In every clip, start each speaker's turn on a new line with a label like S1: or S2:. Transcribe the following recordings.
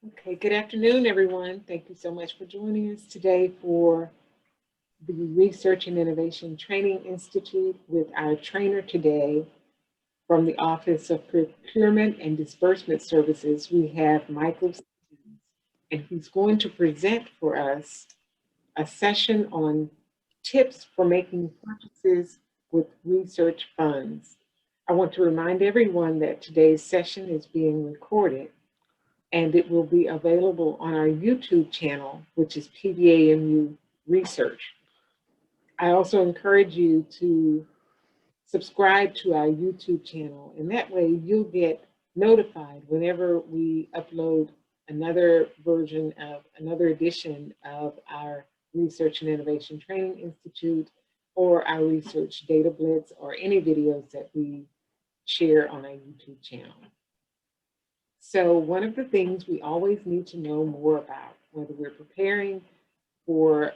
S1: Okay, good afternoon, everyone. Thank you so much for joining us today for the Research and Innovation Training Institute with our trainer today from the Office of Procurement and Disbursement Services. We have Michael Stevens, and he's going to present for us a session on tips for making purchases with research funds. I want to remind everyone that today's session is being recorded and it will be available on our YouTube channel, which is PVAMU Research. I also encourage you to subscribe to our YouTube channel, and that way you'll get notified whenever we upload another version of another edition of our Research and Innovation Training Institute or our Research Data Blitz or any videos that we share on our YouTube channel. So one of the things we always need to know more about, whether we're preparing for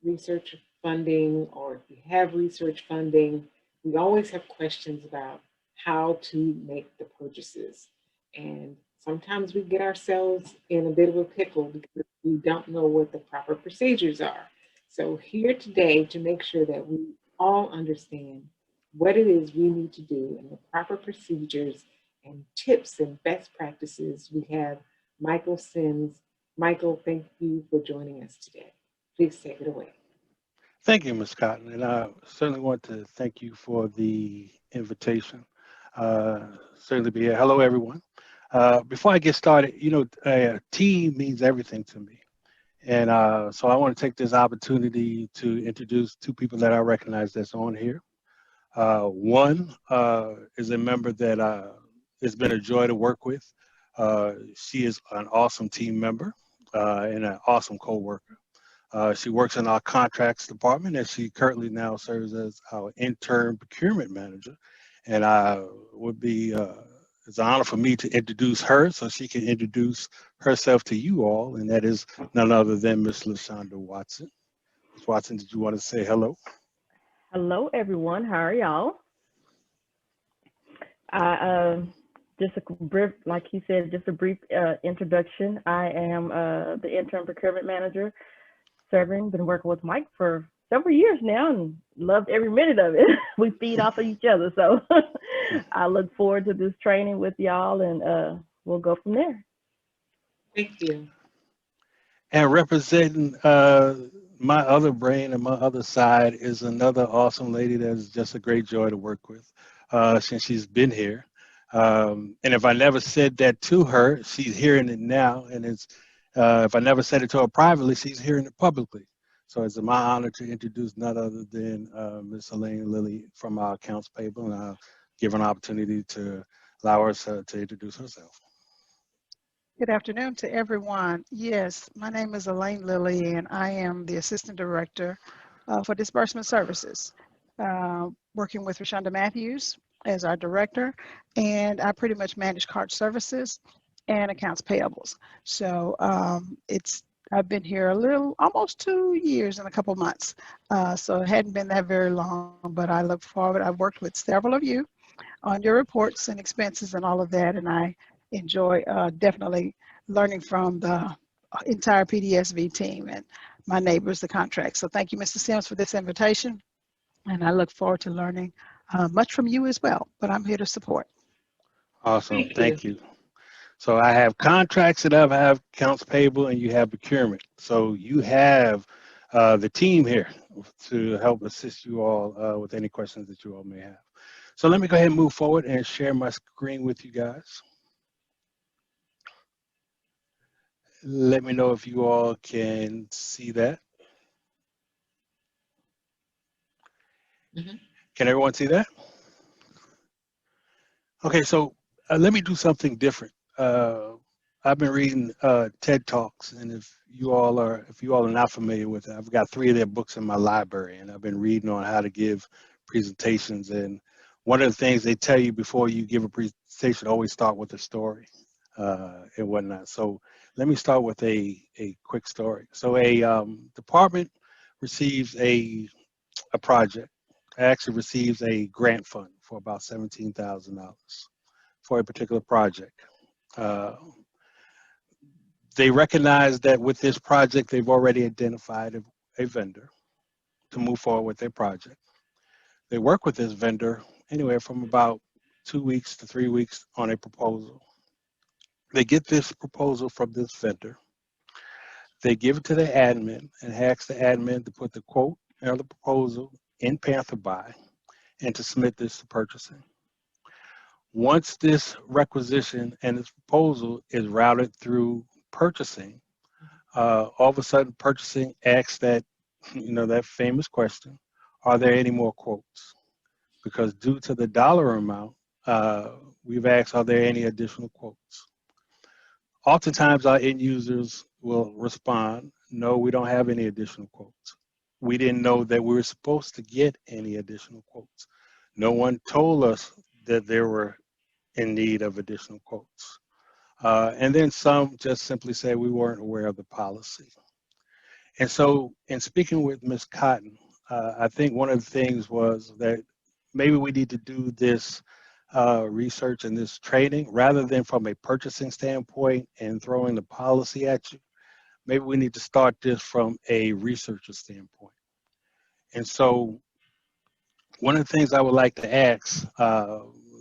S1: research funding or if we have research funding, we always have questions about how to make the purchases. And sometimes we get ourselves in a bit of a pickle because we don't know what the proper procedures are. So here today to make sure that we all understand what it is we need to do and the proper procedures and tips and best practices, we have Michael Sims. Michael, thank you for joining us today. Please take it away.
S2: Thank you, Ms. Cotton, and I certainly want to thank you for the invitation. Certainly be here. Hello, everyone. Before I get started, team means everything to me. And so I want to take this opportunity to introduce two people that I recognize that's on here. One is a member that it's been a joy to work with. She is an awesome team member and an awesome co-worker. She works in our contracts department, and she currently now serves as our intern procurement manager. And it's an honor for me to introduce her so she can introduce herself to you all, and that is none other than Miss LaShonda Watson. Ms. Watson, did you want to say hello?
S3: Hello, everyone. How are y'all? Just a brief, like he said, just a brief introduction. I am the intern procurement manager, been working with Mike for several years now and loved every minute of it. We feed off of each other. So I look forward to this training with y'all, and we'll go from there.
S1: Thank you.
S2: And representing my other brain and my other side is another awesome lady that is just a great joy to work with since she's been here. And if I never said that to her, she's hearing it now. And if I never said it to her privately, she's hearing it publicly. So it's my honor to introduce none other than Ms. Elaine Lilly from our accounts payable, and I'll give an opportunity to allow her to introduce herself.
S4: Good afternoon to everyone. Yes, my name is Elaine Lilly, and I am the Assistant Director for Disbursement Services, working with Rashonda Matthews as our Director, and I pretty much manage card services and accounts payables. So I've been here almost 2 years and a couple months, so it hadn't been that very long, but I look forward. I've worked with several of you on your reports and expenses and all of that, and I enjoy definitely learning from the entire PDSV team and my neighbors, the contracts. So thank you, Mr. Sims, for this invitation, and I look forward to learning much from you as well, but I'm here to support.
S2: Awesome, thank you. So I have contracts and I have accounts payable, and you have procurement. So you have the team here to help assist you all with any questions that you all may have. So let me go ahead and move forward and share my screen with you guys. Let me know if you all can see that.
S1: Mm-hmm.
S2: Can everyone see that? Okay, so let me do something different. I've been reading TED Talks, and if you all are not familiar with it, I've got 3 of their books in my library, and I've been reading on how to give presentations. And one of the things they tell you before you give a presentation, always start with a story and whatnot. So let me start with a quick story. So a department receives a project. Actually receives a grant fund for about $17,000 for a particular project. They recognize that with this project, they've already identified a vendor to move forward with their project. They work with this vendor anywhere from about 2 weeks to 3 weeks on a proposal. They get this proposal from this vendor. They give it to the admin and ask the admin to put the quote or the proposal in Panther Buy and to submit this to purchasing. Once this requisition and this proposal is routed through purchasing, all of a sudden purchasing asks that, that famous question, are there any more quotes? Because due to the dollar amount, we've asked, are there any additional quotes? Oftentimes our end users will respond, no, we don't have any additional quotes. We didn't know that we were supposed to get any additional quotes. No one told us that there were in need of additional quotes. And then some just simply say we weren't aware of the policy. And so in speaking with Ms. Cotton, I think one of the things was that maybe we need to do this research and this training rather than from a purchasing standpoint and throwing the policy at you. Maybe we need to start this from a researcher standpoint. And so one of the things I would like to ask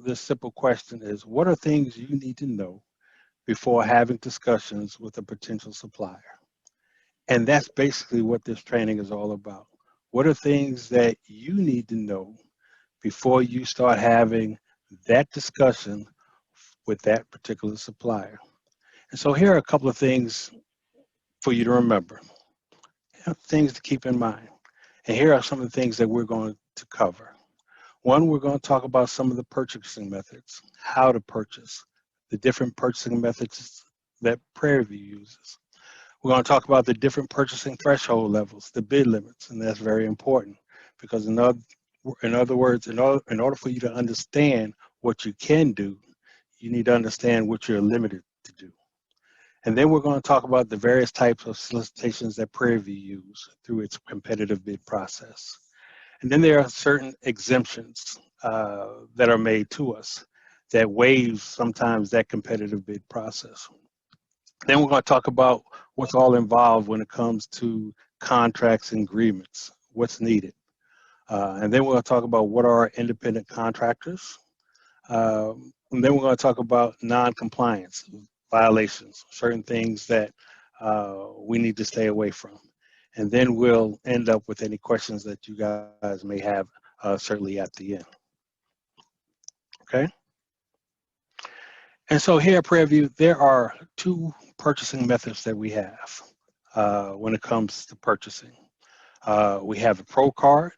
S2: this simple question is, what are things you need to know before having discussions with a potential supplier? And that's basically what this training is all about. What are things that you need to know before you start having that discussion with that particular supplier? And so here are a couple of things for you to remember, things to keep in mind. And here are some of the things that we're going to cover. One, we're going to talk about some of the purchasing methods, how to purchase, the different purchasing methods that Prairie uses. We're going to talk about the different purchasing threshold levels, the bid limits, and that's very important because in other words, in order for you to understand what you can do, you need to understand what you're limited to do. And then we're going to talk about the various types of solicitations that Prairie use through its competitive bid process. And then there are certain exemptions that are made to us that waive sometimes that competitive bid process. Then we're going to talk about what's all involved when it comes to contracts and agreements, what's needed. And then we're going to talk about what are independent contractors. And then we're going to talk about non-compliance violations, certain things that we need to stay away from. And then we'll end up with any questions that you guys may have certainly at the end. Okay? And so here at Prairie, there are two purchasing methods that we have when it comes to purchasing. We have a Pro Card,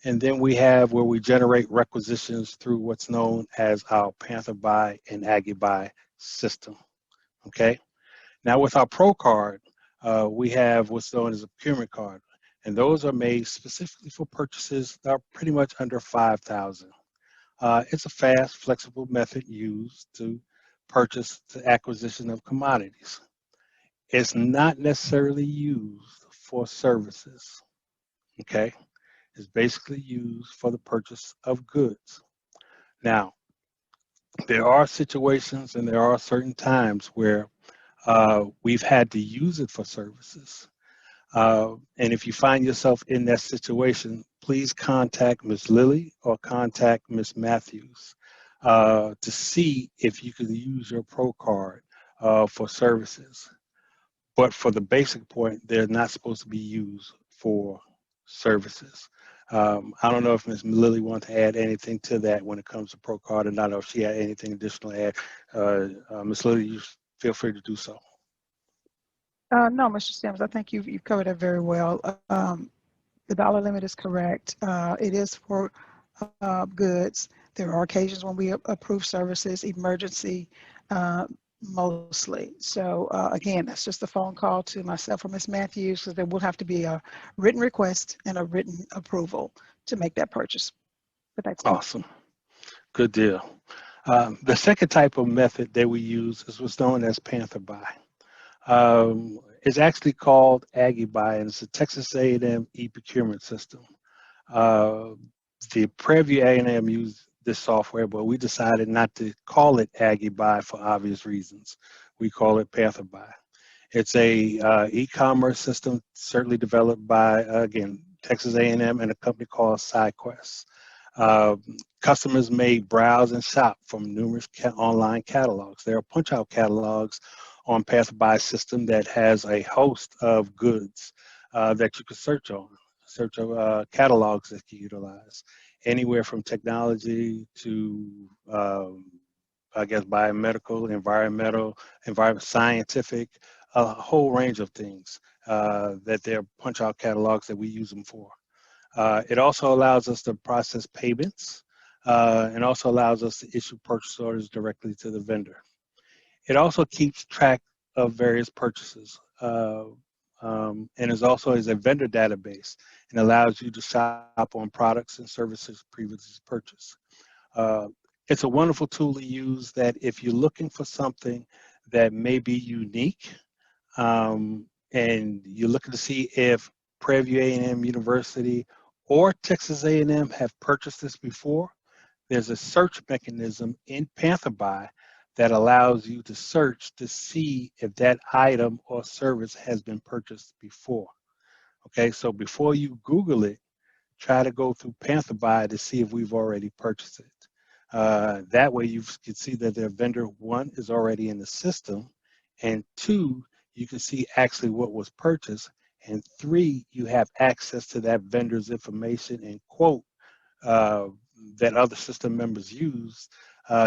S2: and then we have where we generate requisitions through what's known as our Panther Buy and Aggie Buy system. Okay? Now with our Pro Card, we have what's known as a procurement card, and those are made specifically for purchases that are pretty much under $5,000. It's a fast, flexible method used to purchase the acquisition of commodities. It's not necessarily used for services, okay? It's basically used for the purchase of goods. Now, there are situations and there are certain times where we've had to use it for services. And if you find yourself in that situation, please contact Ms. Lilly or contact Ms. Matthews to see if you can use your Pro Card for services. But for the basic point, they're not supposed to be used for services. I don't know if Ms. Lilly wants to add anything to that when it comes to Pro Card, and I don't know if she had anything additional to add. Ms. Lilly, you feel free to do so.
S4: No, Mr. Sims, I think you've covered it very well. The dollar limit is correct. It is for goods. There are occasions when we approve services, emergency mostly. So again, that's just a phone call to myself or Ms. Matthews, because there will have to be a written request and a written approval to make that purchase. But that's
S2: awesome. Good deal. The second type of method that we use is what's known as Panther Buy. It's actually called Aggie Buy, and it's a Texas A&M e-procurement system. The Prairie A&M used this software, but we decided not to call it Aggie Buy for obvious reasons. We call it Panther Buy. It's a e-commerce system certainly developed by, again, Texas A&M and a company called SideQuest. Customers may browse and shop from numerous online catalogs. There are punch-out catalogs on PathBuy system that has a host of goods that you can search on, catalogs that you utilize, anywhere from technology to, I guess, biomedical, environmental, scientific, a whole range of things that they're punch-out catalogs that we use them for. It also allows us to process payments and also allows us to issue purchase orders directly to the vendor. It also keeps track of various purchases and is also a vendor database and allows you to shop on products and services previously purchased. It's a wonderful tool to use that if you're looking for something that may be unique and you're looking to see if Prairie A&M University or Texas A&M have purchased this before, there's a search mechanism in PantherBuy that allows you to search to see if that item or service has been purchased before. Okay, so before you Google it, try to go through PantherBuy to see if we've already purchased it. That way you can see that their vendor, one, is already in the system, and two, you can see actually what was purchased, and three, you have access to that vendor's information and quote that other system members use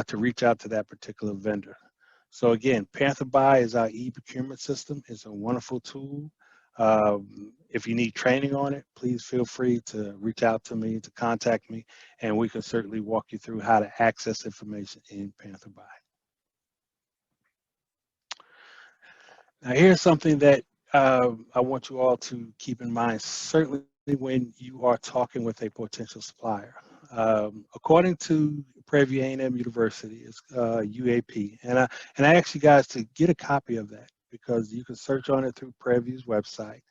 S2: to reach out to that particular vendor. So again, PantherBuy is our e-procurement system. It's a wonderful tool. If you need training on it, please feel free to reach out to me, to contact me, and we can certainly walk you through how to access information in PantherBuy. Now here's something that I want you all to keep in mind, certainly when you are talking with a potential supplier. According to Prairie A&M University, it's UAP, and I ask you guys to get a copy of that because you can search on it through Prairie's website.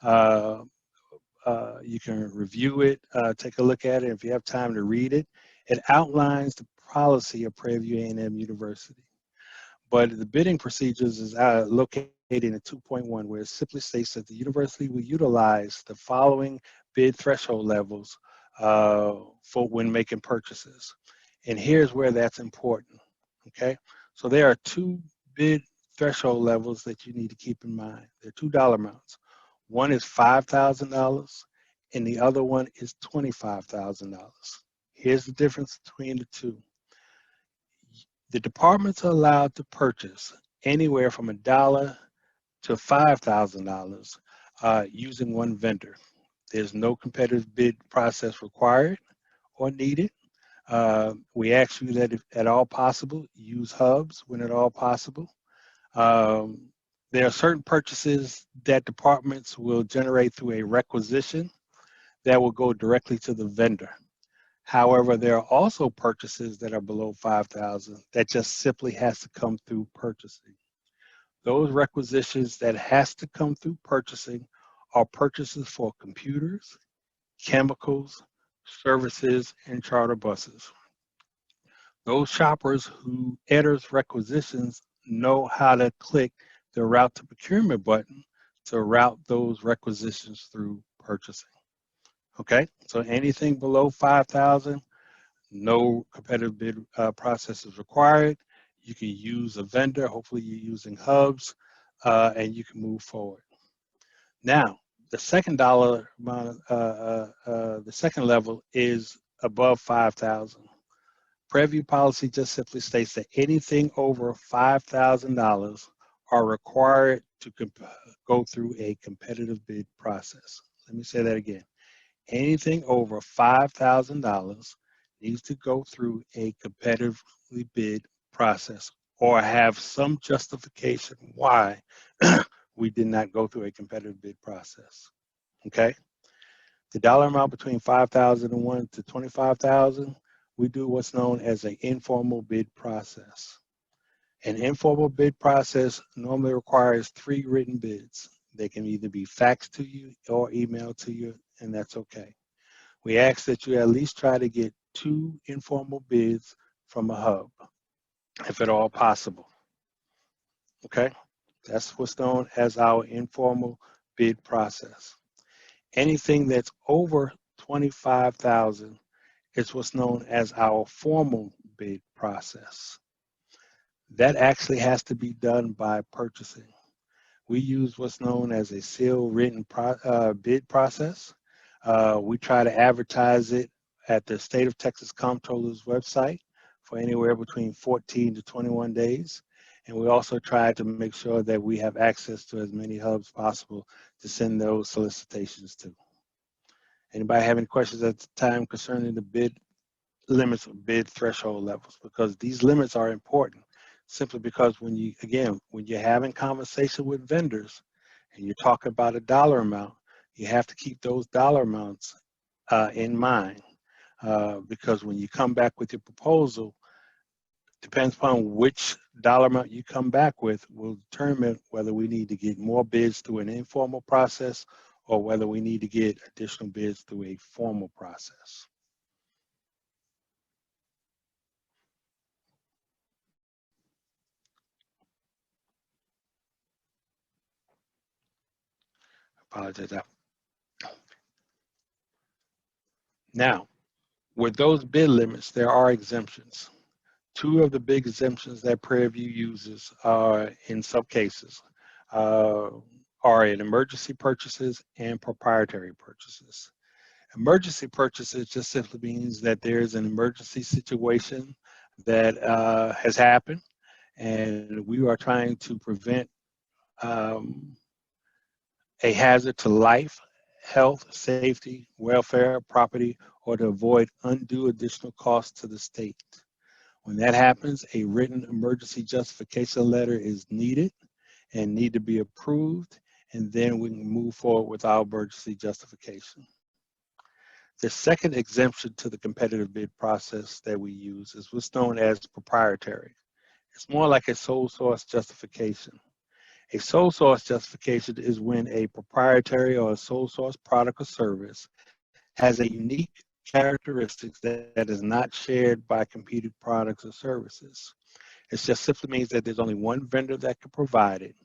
S2: You can review it, take a look at it. If you have time to read it, it outlines the policy of Prairie A&M University. But the bidding procedures is located in 2.1, where it simply states that the university will utilize the following bid threshold levels for when making purchases. And here's where that's important, okay? So there are two bid threshold levels that you need to keep in mind. They're $2 amounts. One is $5,000 and the other one is $25,000. Here's the difference between the two. The departments are allowed to purchase anywhere from $1 to $5,000 using one vendor. There's no competitive bid process required or needed. We ask you that if at all possible, use hubs when at all possible. There are certain purchases that departments will generate through a requisition that will go directly to the vendor. However, there are also purchases that are below $5,000 that just simply has to come through purchasing. Those requisitions that has to come through purchasing are purchases for computers, chemicals, services, and charter buses. Those shoppers who enters requisitions know how to click the route to procurement button to route those requisitions through purchasing. Okay, so anything below 5,000, no competitive bid process is required. You can use a vendor, hopefully you're using hubs, and you can move forward. Now, the second dollar amount, the second level is above 5,000. Preview policy just simply states that anything over $5,000 are required to go through a competitive bid process. Let me say that again. Anything over $5,000 needs to go through a competitively bid process or have some justification why we did not go through a competitive bid process. Okay? The dollar amount between $5,001 to $25,000, we do what's known as an informal bid process. An informal bid process normally requires 3 written bids. They can either be faxed to you or emailed to you, and that's okay. We ask that you at least try to get 2 informal bids from a hub, if at all possible. Okay? That's what's known as our informal bid process. Anything that's over 25,000 is what's known as our formal bid process. That actually has to be done by purchasing. We use what's known as a sealed written bid process. We try to advertise it at the State of Texas Comptroller's website for anywhere between 14 to 21 days. And we also try to make sure that we have access to as many hubs possible to send those solicitations to. Anybody have any questions at the time concerning the bid limits or bid threshold levels? Because these limits are important simply because when you're having conversation with vendors and you're talking about a dollar amount, you have to keep those dollar amounts in mind because when you come back with your proposal, depends upon which dollar amount you come back with will determine whether we need to get more bids through an informal process or whether we need to get additional bids through a formal process. Apologize. Now, with those bid limits, there are exemptions. Two of the big exemptions that Prairie uses are, in some cases, are in emergency purchases and proprietary purchases. Emergency purchases just simply means that there's an emergency situation that has happened, and we are trying to prevent a hazard to life, health, safety, welfare, property, or to avoid undue additional costs to the state. When that happens, a written emergency justification letter is needed and need to be approved, and then we can move forward with our emergency justification. The second exemption to the competitive bid process that we use is what's known as proprietary. It's more like a sole source justification. A sole source justification is when a proprietary or a sole source product or service has a unique characteristics that is not shared by competing products or services. It just simply means that there's only one vendor that can provide it,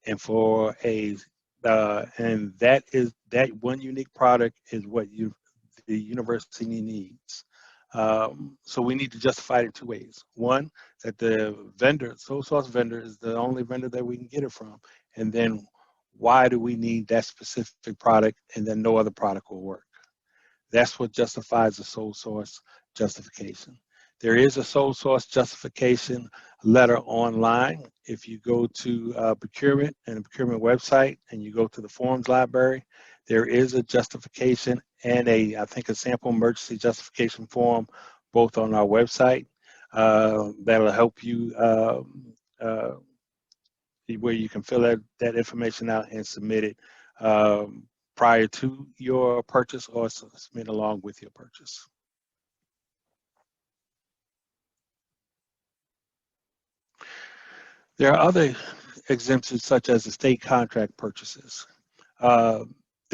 S2: and for and that one unique product is what the university needs. So we need to justify it two ways. One, that the vendor, sole source vendor, is the only vendor that we can get it from, and then why do we need that specific product, and then no other product will work. That's what justifies the sole source justification. There is a sole source justification letter online. If you go to Procurement and the Procurement website and you go to the forms library, there is a justification and I think a sample emergency justification form both on our website that'll help you where you can fill that information out and submit it prior to your purchase or submit along with your purchase. There are other exemptions such as the state contract purchases. The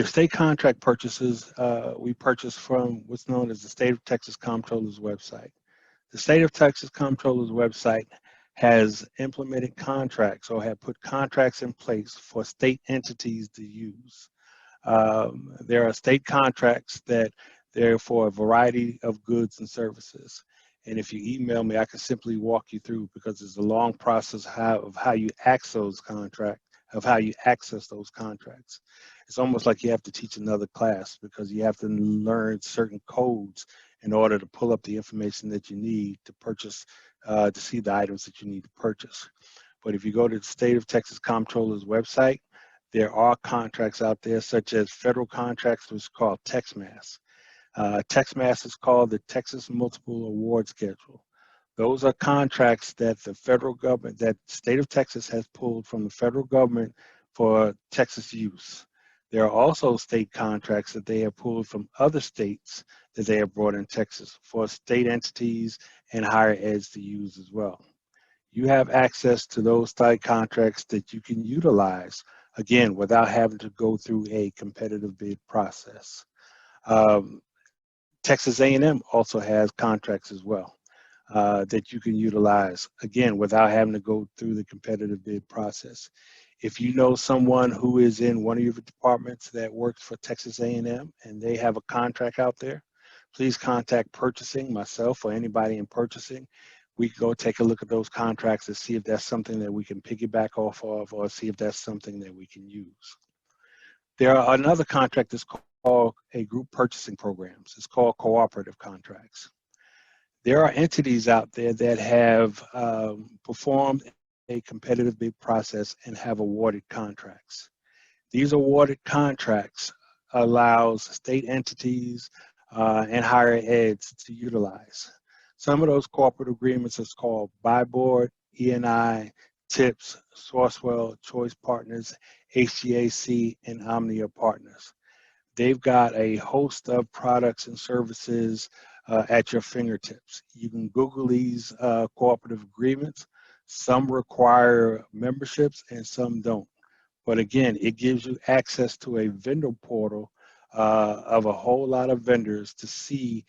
S2: state contract purchases we purchase from what's known as the State of Texas Comptroller's website. The State of Texas Comptroller's website has implemented contracts or have put contracts in place for state entities to use. There are state contracts that they're for a variety of goods and services. And if you email me, I can simply walk you through because it's a long process of how you access those contracts, It's almost like you have to teach another class because you have to learn certain codes in order to pull up the information that you need to purchase, to see the items that you need to purchase. But if you go to the State of Texas Comptroller's website, there are contracts out there such as federal contracts, which is called TexMass. TexMass is called the Texas Multiple Award Schedule. Those are contracts that the federal government, that the state of Texas has pulled from the federal government for Texas use. There are also state contracts that they have pulled from other states that they have brought in Texas for state entities and higher eds to use as well. You have access to those state contracts that you can utilize, again, without having to go through a competitive bid process. Texas A&M also has contracts as well that you can utilize, again, without having to go through the competitive bid process. If you know someone who is in one of your departments that works for Texas A&M and they have a contract out there, please contact purchasing, myself or anybody in purchasing. We can go take a look at those contracts and see if that's something that we can piggyback off of or see if that's something that we can use. There are another contract that's called a group purchasing programs. It's called cooperative contracts. There are entities out there that have performed a competitive bid process and have awarded contracts. These awarded contracts allows state entities and higher eds to utilize. Some of those cooperative agreements is called Buy Board, E&I, TIPS, Sourcewell, Choice Partners, HGAC, and Omnia Partners. They've got a host of products and services at your fingertips. You can Google these cooperative agreements. Some require memberships and some don't. But again, it gives you access to a vendor portal of a whole lot of vendors to see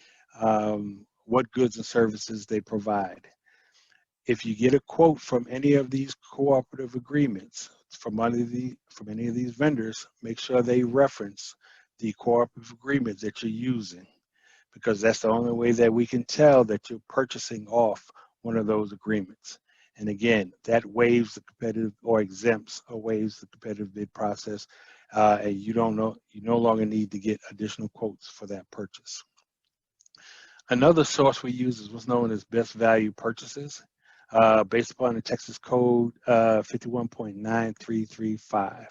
S2: what goods and services they provide. If you get a quote from any of these cooperative agreements from any of these vendors, make sure they reference the cooperative agreement that you're using, because that's the only way that we can tell that you're purchasing off one of those agreements. And again, that waives the competitive or exempts or waives the competitive bid process, and you no longer need to get additional quotes for that purchase. Another source we use is what's known as best value purchases, based upon the Texas Code 51.9335.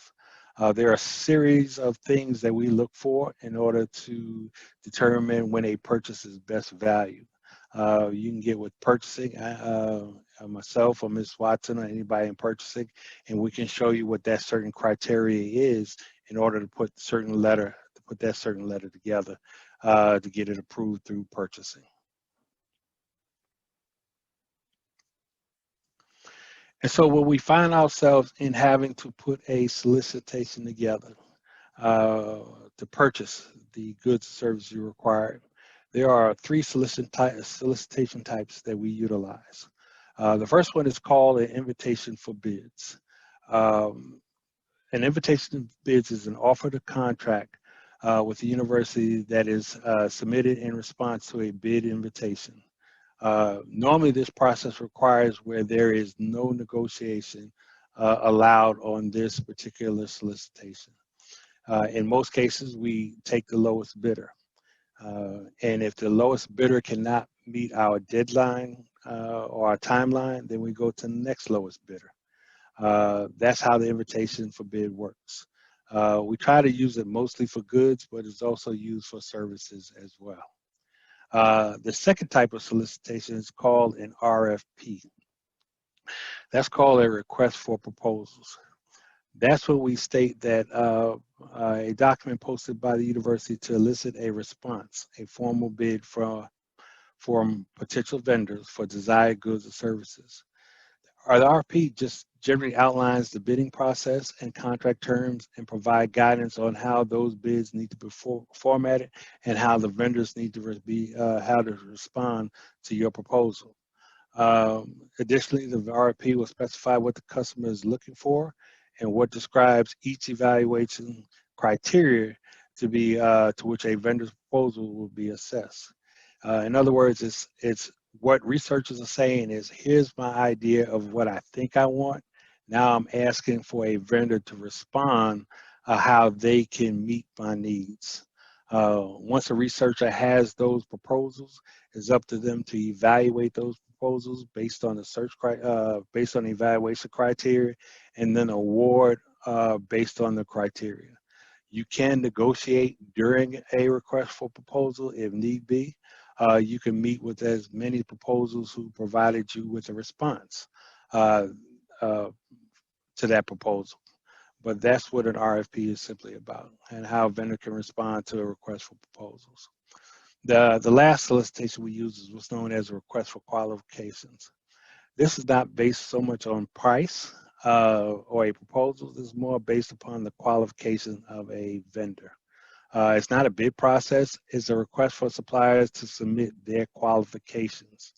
S2: There are a series of things that we look for in order to determine when a purchase is best value. You can get with purchasing, myself or Ms. Watson or anybody in purchasing, and we can show you what that certain criteria is in order to put that certain letter together to get it approved through purchasing. And so when we find ourselves in having to put a solicitation together to purchase the goods and services you require, there are three solicitation types that we utilize. The first one is called an invitation for bids. An invitation for bids is an offer to contract with the university that is submitted in response to a bid invitation. Normally this process requires where there is no negotiation allowed on this particular solicitation. In most cases, we take the lowest bidder. And if the lowest bidder cannot meet our deadline or our timeline, then we go to the next lowest bidder. That's how the invitation for bid works. We try to use it mostly for goods, but it's also used for services as well. The second type of solicitation is called an RFP. That's called a request for proposals. That's when we state that a document posted by the university to elicit a response, a formal bid from potential vendors for desired goods or services. The RFP just generally outlines the bidding process and contract terms and provide guidance on how those bids need to be formatted and how the vendors need to how to respond to your proposal. Additionally, the RFP will specify what the customer is looking for and what describes each evaluation criteria to which a vendor's proposal will be assessed. In other words, it's what researchers are saying is, here's my idea of what I think I want. Now I'm asking for a vendor to respond how they can meet my needs. Once a researcher has those proposals, it's up to them to evaluate those proposals based on the based on the evaluation criteria, and then award based on the criteria. You can negotiate during a request for proposal if need be. You can meet with as many proposals who provided you with a response to that proposal. But that's what an RFP is simply about, and how a vendor can respond to a request for proposals. The last solicitation we use is what's known as a request for qualifications. This is not based so much on price or a proposal. This is more based upon the qualification of a vendor. It's not a bid process. It's a request for suppliers to submit their qualifications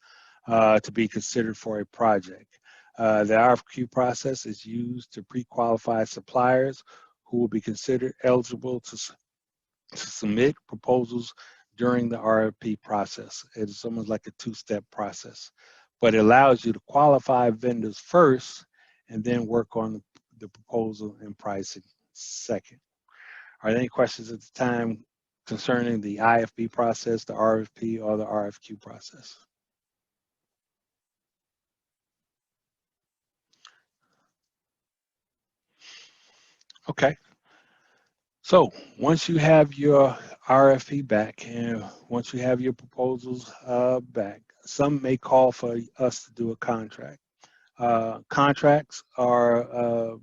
S2: to be considered for a project. The RFQ process is used to pre-qualify suppliers who will be considered eligible to submit proposals during the RFP process. It is almost like a two-step process, but it allows you to qualify vendors first and then work on the proposal and pricing second. Are there any questions at the time concerning the IFB process, the RFP, or the RFQ process? Okay. So once you have your RFP back and once you have your proposals back, some may call for us to do a contract. Contracts are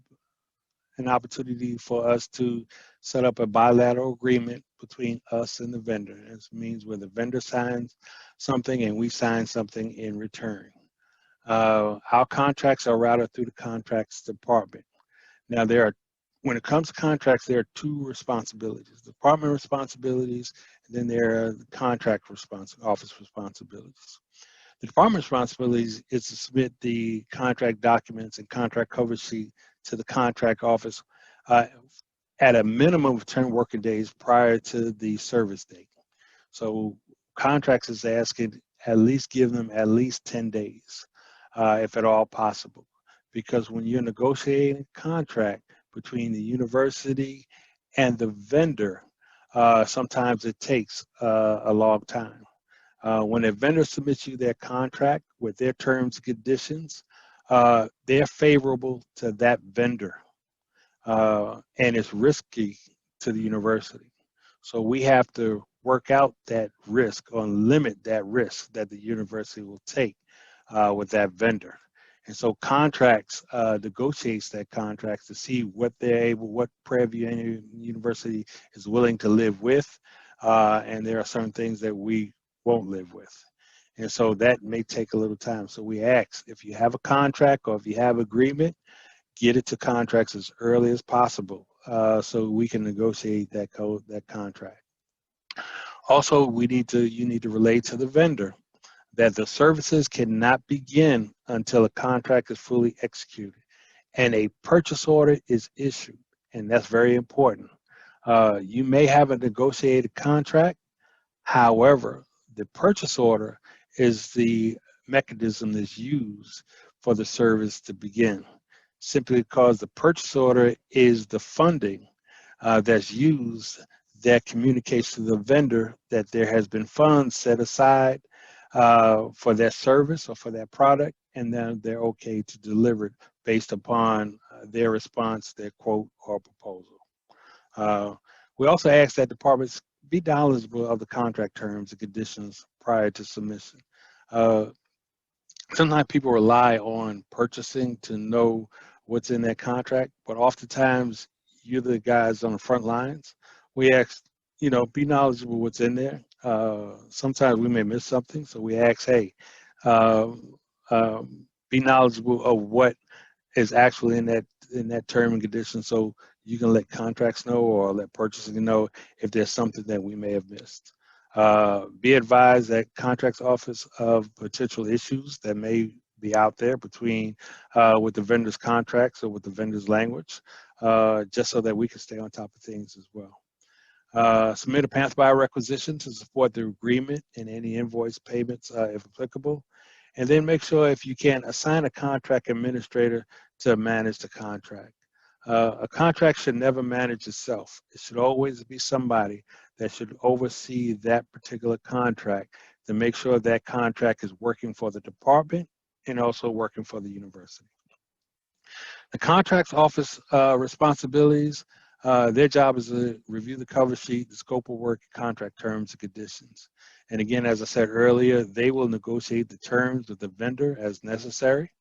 S2: an opportunity for us to set up a bilateral agreement between us and the vendor. This means where the vendor signs something and we sign something in return. Our contracts are routed through the contracts department. Now when it comes to contracts, there are two responsibilities: department responsibilities, and then there are the contract office responsibilities. The department responsibilities is to submit the contract documents and contract cover sheet to the contract office at a minimum of 10 working days prior to the service date. So contracts is asking at least give them at least 10 days, if at all possible. Because when you're negotiating a contract between the university and the vendor, sometimes it takes a long time. When a vendor submits you their contract with their terms and conditions, they're favorable to that vendor, and it's risky to the university. So we have to work out that risk or limit that risk that the university will take with that vendor. And so contracts negotiates that contract to see what what Prairie University is willing to live with, and there are certain things that we won't live with. And so that may take a little time. So we ask, if you have a contract or if you have agreement, get it to contracts as early as possible so we can negotiate that contract. Also, you need to relate to the vendor that the services cannot begin until a contract is fully executed and a purchase order is issued, and that's very important. You may have a negotiated contract, however, the purchase order is the mechanism that's used for the service to begin, simply because the purchase order is the funding that's used that communicates to the vendor that there has been funds set aside for that service or for that product, and then they're okay to deliver it based upon their response, their quote or proposal. We also ask that departments be knowledgeable of the contract terms and conditions prior to submission. Sometimes people rely on purchasing to know what's in that contract, but oftentimes you're the guys on the front lines. We ask, be knowledgeable what's in there. Sometimes we may miss something, so we ask, hey, be knowledgeable of what is actually in that term and condition, so you can let contracts know or let purchasing know if there's something that we may have missed. Be advised that contracts office of potential issues that may be out there between with the vendor's contracts or with the vendor's language, just so that we can stay on top of things as well. Submit a path buyer requisition to support the agreement and any invoice payments if applicable. And then make sure, if you can, assign a contract administrator to manage the contract. A contract should never manage itself. It should always be somebody that should oversee that particular contract to make sure that contract is working for the department and also working for the university. The contracts office responsibilities, their job is to review the cover sheet, the scope of work, contract terms and conditions. And again, as I said earlier, they will negotiate the terms with the vendor as necessary.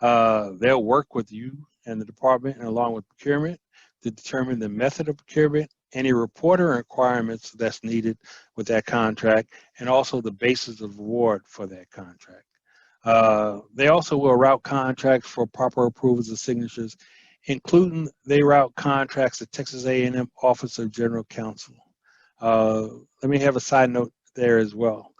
S2: They'll work with you and the department and along with procurement to determine the method of procurement, any reporting requirements that's needed with that contract, and also the basis of reward for that contract. They also will route contracts for proper approvals and signatures, including they route contracts to Texas A&M Office of General Counsel. Let me have a side note there as well.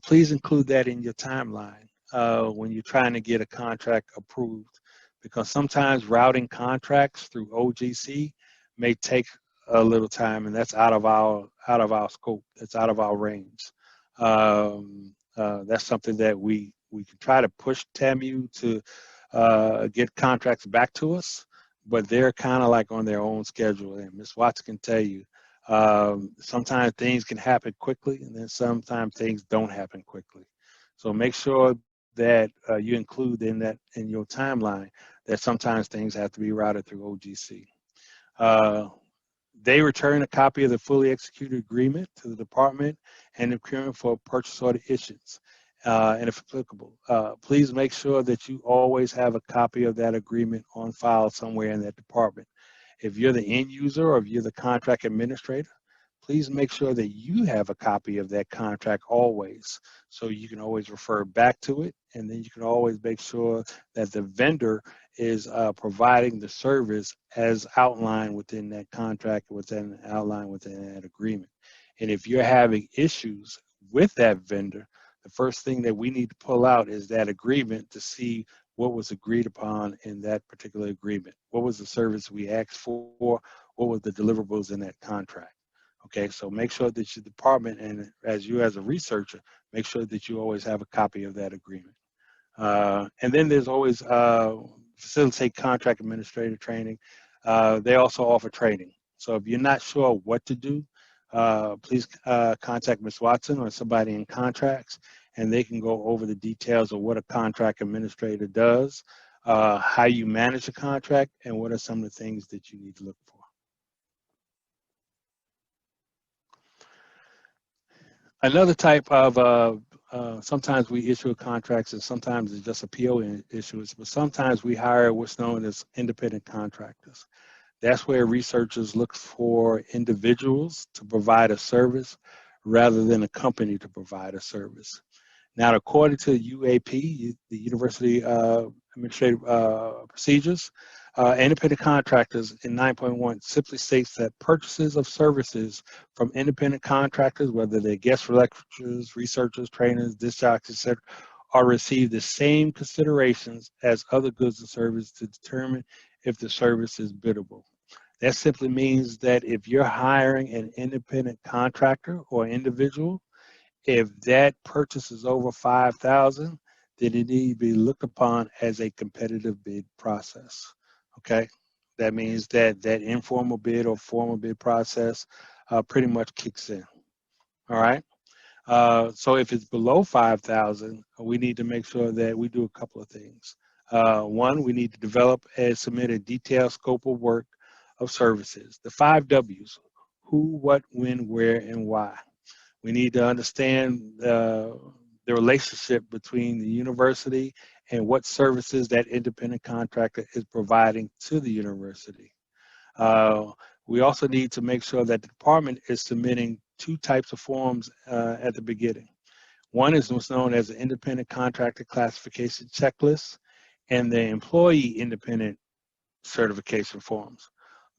S2: Please include that in your timeline. when you're trying to get a contract approved, because sometimes routing contracts through OGC may take a little time, and that's out of our scope. That's out of our range. That's something that we can try to push TAMU to get contracts back to us, but they're kind of like on their own schedule. And Ms. Watts can tell you, sometimes things can happen quickly, and then sometimes things don't happen quickly. So make sure that you include in your timeline that sometimes things have to be routed through OGC. They return a copy of the fully executed agreement to the department and the procurement for purchase order issuance. And if applicable, please make sure that you always have a copy of that agreement on file somewhere in that department. If you're the end user or if you're the contract administrator, please make sure that you have a copy of that contract always, so you can always refer back to it, and then you can always make sure that the vendor is providing the service as outlined within that contract, outlined within that agreement. And if you're having issues with that vendor, the first thing that we need to pull out is that agreement to see what was agreed upon in that particular agreement. What was the service we asked for? What were the deliverables in that contract? Okay, so make sure that your department, and as a researcher, make sure that you always have a copy of that agreement. And then there's always facilitate contract administrator training. They also offer training. So if you're not sure what to do, please contact Ms. Watson or somebody in contracts, and they can go over the details of what a contract administrator does, how you manage a contract, and what are some of the things that you need to look for. Another type of, sometimes we issue contracts and sometimes it's just a PO issuance, but sometimes we hire what's known as independent contractors. That's where researchers look for individuals to provide a service rather than a company to provide a service. Now, according to UAP, the University Administrative Procedures, independent contractors in 9.1 simply states that purchases of services from independent contractors, whether they're guest lecturers, researchers, trainers, disc jockeys, etc., are received the same considerations as other goods and services to determine if the service is biddable. That simply means that if you're hiring an independent contractor or individual, if that purchase is over $5,000, then it needs to be looked upon as a competitive bid process. Okay, that means that that informal bid or formal bid process pretty much kicks in. All right. So if it's below 5,000, we need to make sure that we do a couple of things. One, we need to develop and submit a detailed scope of work of services. The 5 W's: who, what, when, where, and why. We need to understand the relationship between the university and what services that independent contractor is providing to the university. We also need to make sure that the department is submitting 2 types of forms at the beginning. One is what's known as the independent contractor classification checklist and the employee independent certification forms.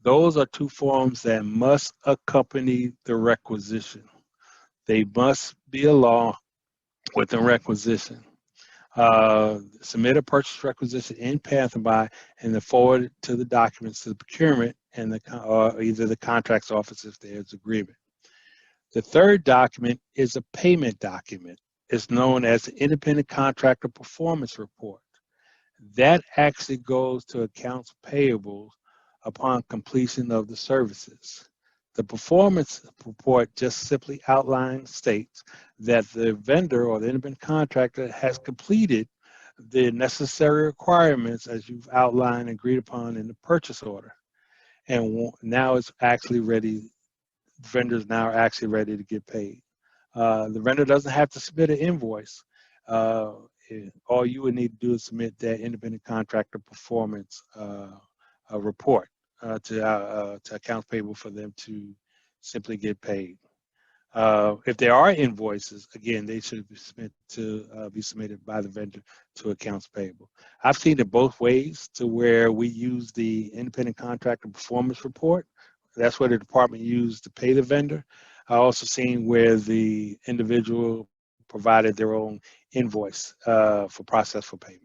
S2: Those are 2 forms that must accompany the requisition. They must be along with the requisition. Submit a purchase requisition in Panther and then forward it to the documents to the procurement and either the contracts office if there's agreement. The third document is a payment document. It's known as the Independent Contractor Performance Report. That actually goes to accounts payable upon completion of the services. The performance report just simply states that the vendor or the independent contractor has completed the necessary requirements as you've outlined and agreed upon in the purchase order. And now it's actually ready, the vendor's now actually ready to get paid. The vendor doesn't have to submit an invoice. All you would need to do is submit that independent contractor performance report to accounts payable for them to simply get paid. If there are invoices, again, they should be submitted by the vendor to accounts payable. I've seen it both ways, to where we use the independent contractor performance report. That's what the department used to pay the vendor. I also seen where the individual provided their own invoice for process for payment.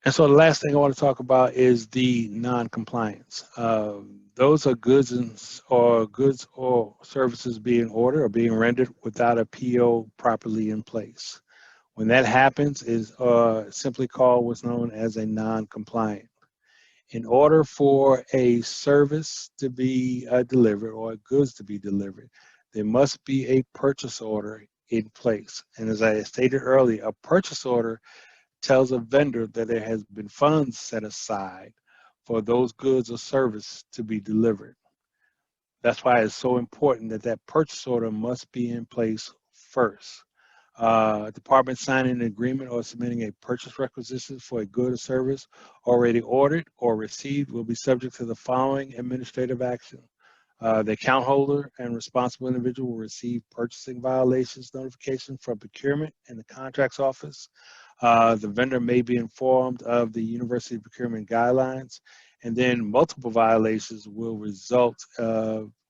S2: And so the last thing I want to talk about is the non-compliance. Those are goods or services being ordered or being rendered without a PO properly in place. When that happens, is simply called what's known as a non-compliant. In order for a service to be delivered or goods to be delivered, there must be a purchase order in place. And as I stated earlier, a purchase order tells a vendor that there has been funds set aside for those goods or service to be delivered. That's why it's so important that that purchase order must be in place first. Department signing an agreement or submitting a purchase requisition for a good or service already ordered or received will be subject to the following administrative action. The account holder and responsible individual will receive purchasing violations notification from procurement and the contracts office. The vendor may be informed of the university procurement guidelines, and then multiple violations will result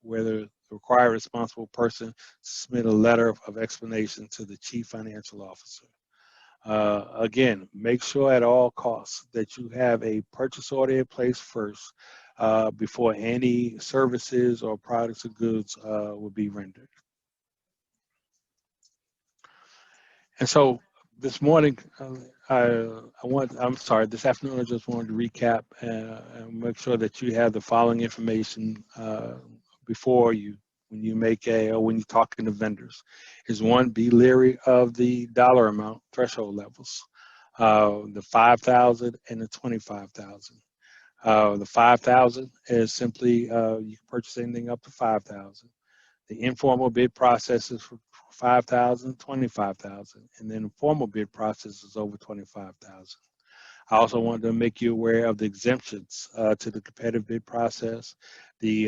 S2: where the required responsible person submit a letter of explanation to the chief financial officer. Again, make sure at all costs that you have a purchase order in place first before any services or products or goods will be rendered. And so this morning, this afternoon, I just wanted to recap and make sure that you have the following information before you when you're talking to vendors. Is one, be leery of the dollar amount threshold levels, the 5,000 and the 25,000. The 5,000 is simply you can purchase anything up to 5,000. The informal bid process is for 5,000, 25,000, and then the formal bid process is over 25,000. I also wanted to make you aware of the exemptions to the competitive bid process, the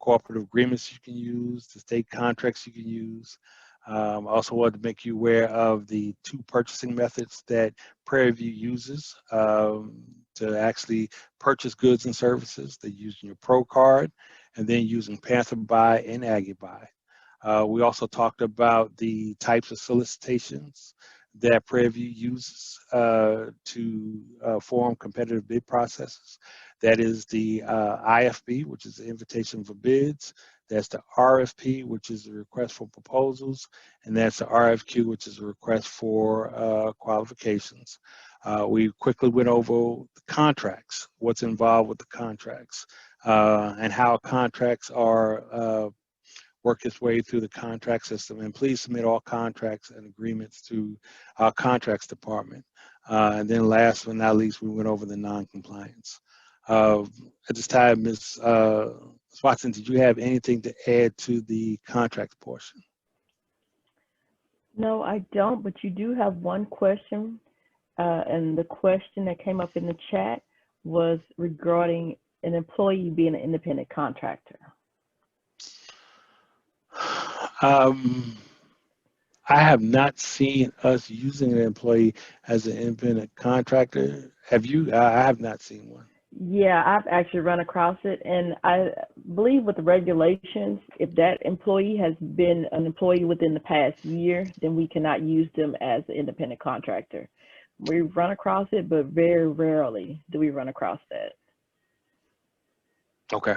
S2: cooperative agreements you can use, the state contracts you can use. I also wanted to make you aware of the two purchasing methods that Prairie uses to actually purchase goods and services. They're using your Pro card and then using Panther Buy and Aggie Buy. We also talked about the types of solicitations that Prairie uses to form competitive bid processes. That is the IFB, which is the invitation for bids. That's the RFP, which is a request for proposals. And that's the RFQ, which is a request for qualifications. We quickly went over the contracts, what's involved with the contracts, and how contracts are work its way through the contract system. And please submit all contracts and agreements to our contracts department. And then last but not least, we went over the non-compliance. At this time, Ms. Watson, did you have anything to add to the contract portion?
S3: No, I don't, but you do have one question. And the question that came up in the chat was regarding an employee being an independent contractor.
S2: I have not seen us using an employee as an independent contractor. Have you? I have not seen one.
S3: Yeah, I've actually run across it, and I believe with the regulations, if that employee has been an employee within the past year, then we cannot use them as an independent contractor. We run across it, but very rarely do we run across that.
S2: Okay.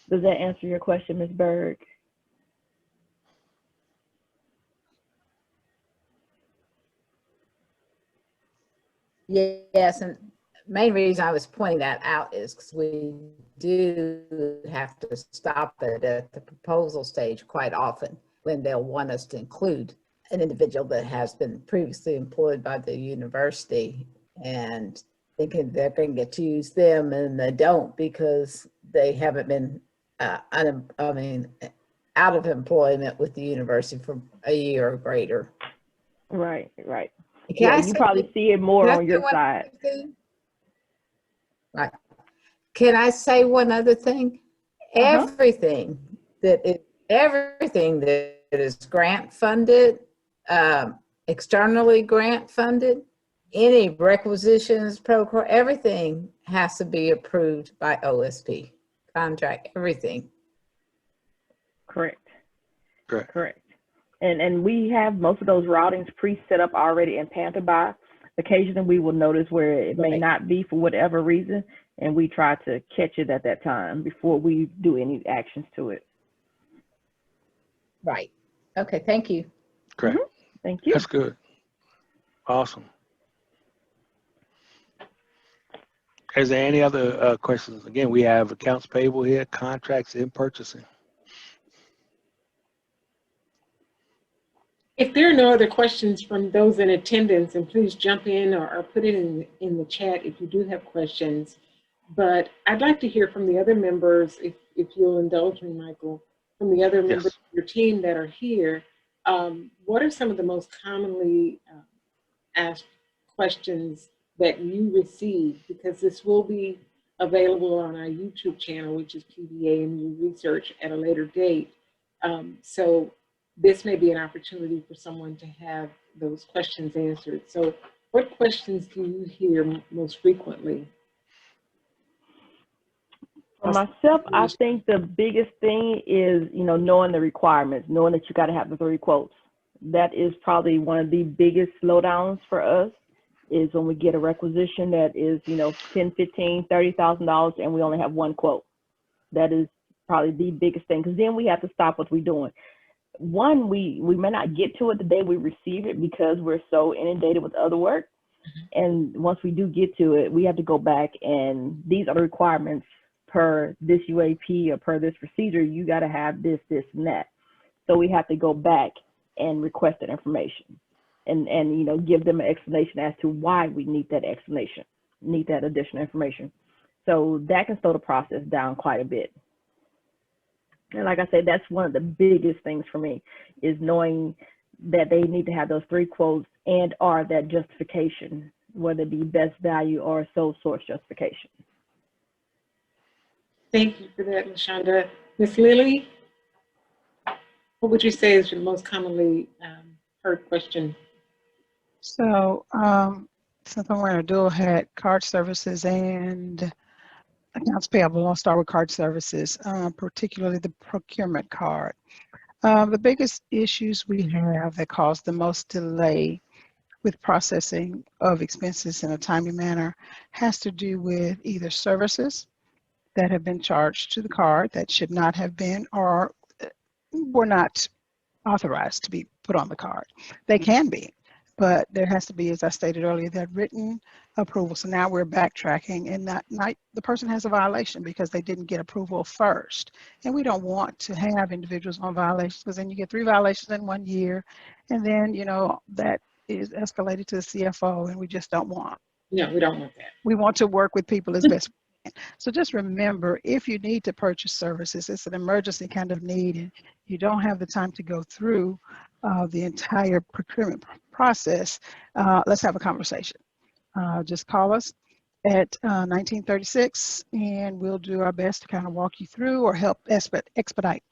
S3: Does that answer your question, Ms. Berg?
S5: Yes, and main reason I was pointing that out is because we do have to stop it at the proposal stage quite often when they'll want us to include an individual that has been previously employed by the university and thinking they're going to get to use them, and they don't because they haven't been out of employment with the university for a year or greater.
S3: Right, right.
S5: Yeah,
S3: you probably see it more on your side.
S5: Right. Can I say one other thing? Everything that is grant funded, externally grant funded, any requisitions, everything has to be approved by OSP. Contract, everything
S3: Correct.
S2: Correct.
S3: Correct. And we have most of those routings pre-set up already in Panther by. Occasionally we will notice where it may
S5: Right.
S3: not be for whatever reason, and we try to catch it at that time before we do any actions to it.
S5: Right. Okay, thank you.
S2: Correct.
S3: Thank you.
S2: That's good. Awesome. Is there any other questions? Again, we have accounts payable here, contracts, and purchasing.
S1: If there are no other questions from those in attendance, and please jump in or put it in the chat if you do have questions. But I'd like to hear from the other members, if you'll indulge me, Michael, from the other members
S2: Yes.
S1: of your team that are here. What are some of the most commonly asked questions that you receive? Because this will be available on our YouTube channel, which is PVAMU Research, at a later date. So this may be an opportunity for someone to have those questions answered. So what questions do you hear most frequently?
S3: For myself, I think the biggest thing is, knowing the requirements, knowing that you got to have the 3 quotes. That is probably one of the biggest slowdowns for us, is when we get a requisition that is, $10, $15, $30,000 and we only have 1 quote. That is probably the biggest thing, because then we have to stop what we're doing. One, we may not get to it the day we receive it because we're so inundated with other work. And once we do get to it, we have to go back, and these are the requirements per this UAP or per this procedure. You got to have this, this, and that. So we have to go back and request that information and give them an explanation as to why we need that explanation, need that additional information. So that can slow the process down quite a bit. And like I said, that's one of the biggest things for me, is knowing that they need to have those 3 quotes and or that justification, whether it be best value or sole source justification.
S1: Thank you for that, LaShonda. Ms. Lilly, what would you say is your most commonly heard question?
S4: So since I'm wearing a dual hat, card services and accounts payable, I'll start with card services, particularly the procurement card. The biggest issues we have that cause the most delay with processing of expenses in a timely manner has to do with either services that have been charged to the card that should not have been or were not authorized to be put on the card. They can be, but there has to be, as I stated earlier, that written approval. So now we're backtracking, and not the person has a violation because they didn't get approval first. And we don't want to have individuals on violations, because then you get 3 violations in 1 year, and then that is escalated to the CFO, and we just don't want.
S1: No, we don't want that.
S4: We want to work with people as best we can. So just remember, if you need to purchase services, it's an emergency kind of need, and you don't have the time to go through the entire procurement process, let's have a conversation. Just call us at 1936, and we'll do our best to kind of walk you through or help expedite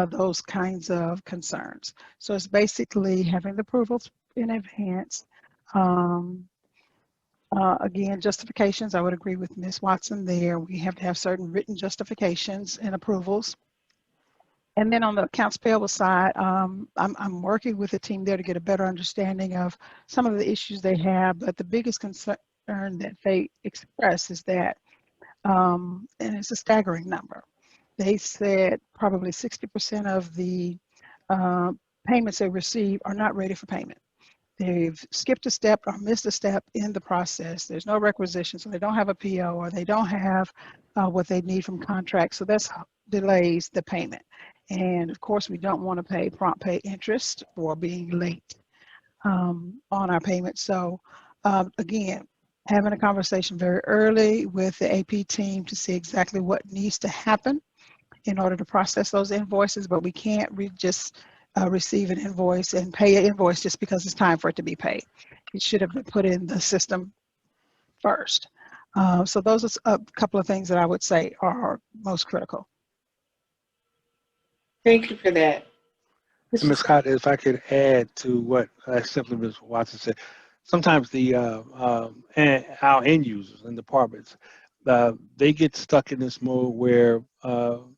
S4: those kinds of concerns. So it's basically having the approvals in advance. Again, justifications, I would agree with Ms. Watson there. We have to have certain written justifications and approvals. And then on the accounts payable side, I'm working with the team there to get a better understanding of some of the issues they have, but the biggest concern that they express is that, and it's a staggering number, they said probably 60% of the payments they receive are not ready for payment. They've skipped a step or missed a step in the process. There's no requisition, so they don't have a PO, or they don't have what they need from contracts. So that's delays the payment. And of course, we don't want to pay prompt pay interest for being late on our payment. So again, having a conversation very early with the AP team to see exactly what needs to happen in order to process those invoices, but we can't just receive an invoice and pay an invoice just because it's time for it to be paid. It should have been put in the system first. So those are a couple of things that I would say are most critical.
S1: Thank you for that.
S2: Ms. Scott, if I could add to what simply Ms. Watson said, sometimes our end users and departments they get stuck in this mode where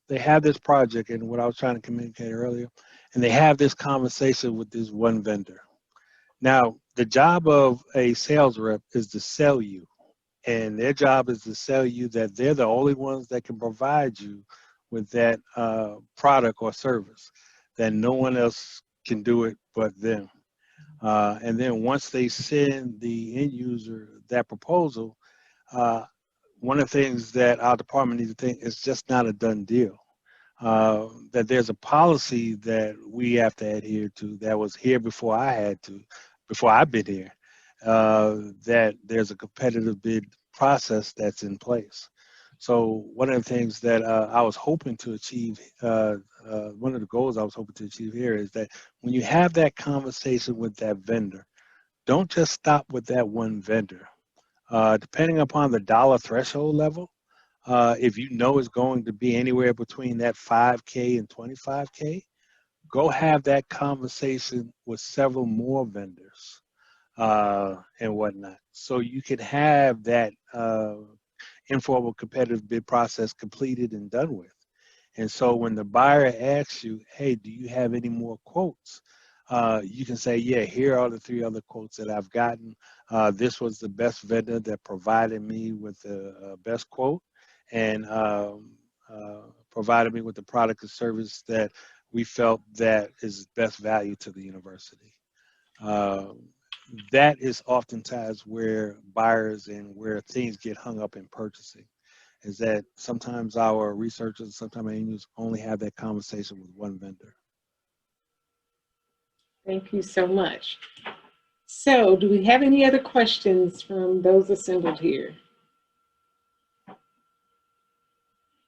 S2: they have this project and what I was trying to communicate earlier, and they have this conversation with this one vendor. Now, the job of a sales rep is to sell you, and their job is to sell you that they're the only ones that can provide you with that product or service, that no one else can do it but them. And then once they send the end user that proposal, one of the things that our department needs to think is just not a done deal. That there's a policy that we have to adhere to that was here before I've been here, that there's a competitive bid process that's in place. So one of the things that I was hoping to achieve, one of the goals I was hoping to achieve here is that when you have that conversation with that vendor, don't just stop with that one vendor. Depending upon the dollar threshold level, if you know it's going to be anywhere between that 5K and 25K, go have that conversation with several more vendors and whatnot. So you can have that informal competitive bid process completed and done with. And so when the buyer asks you, hey, do you have any more quotes? You can say, yeah, here are the 3 other quotes that I've gotten. This was the best vendor that provided me with the best quote and provided me with the product or service that we felt that is best value to the university. That is oftentimes where buyers and where things get hung up in purchasing, is that sometimes our researchers, sometimes our engineers only have that conversation with one vendor.
S1: Thank you so much. So do we have any other questions from those assembled here?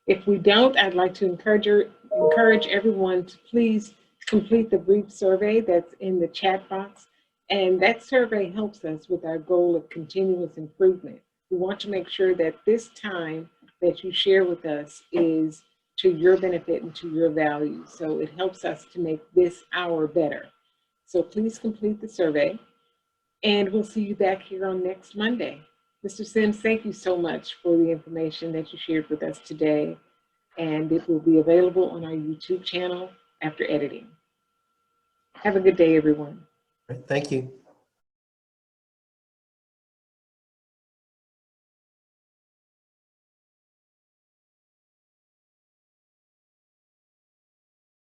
S1: If we don't, I'd like to encourage everyone to please complete the brief survey that's in the chat box. And that survey helps us with our goal of continuous improvement. We want to make sure that this time that you share with us is to your benefit and to your value. So it helps us to make this hour better. So please complete the survey, and we'll see you back here on next Monday. Mr. Sims, thank you so much for the information that you shared with us today, and it will be available on our YouTube channel after editing. Have a good day, everyone.
S6: Thank you.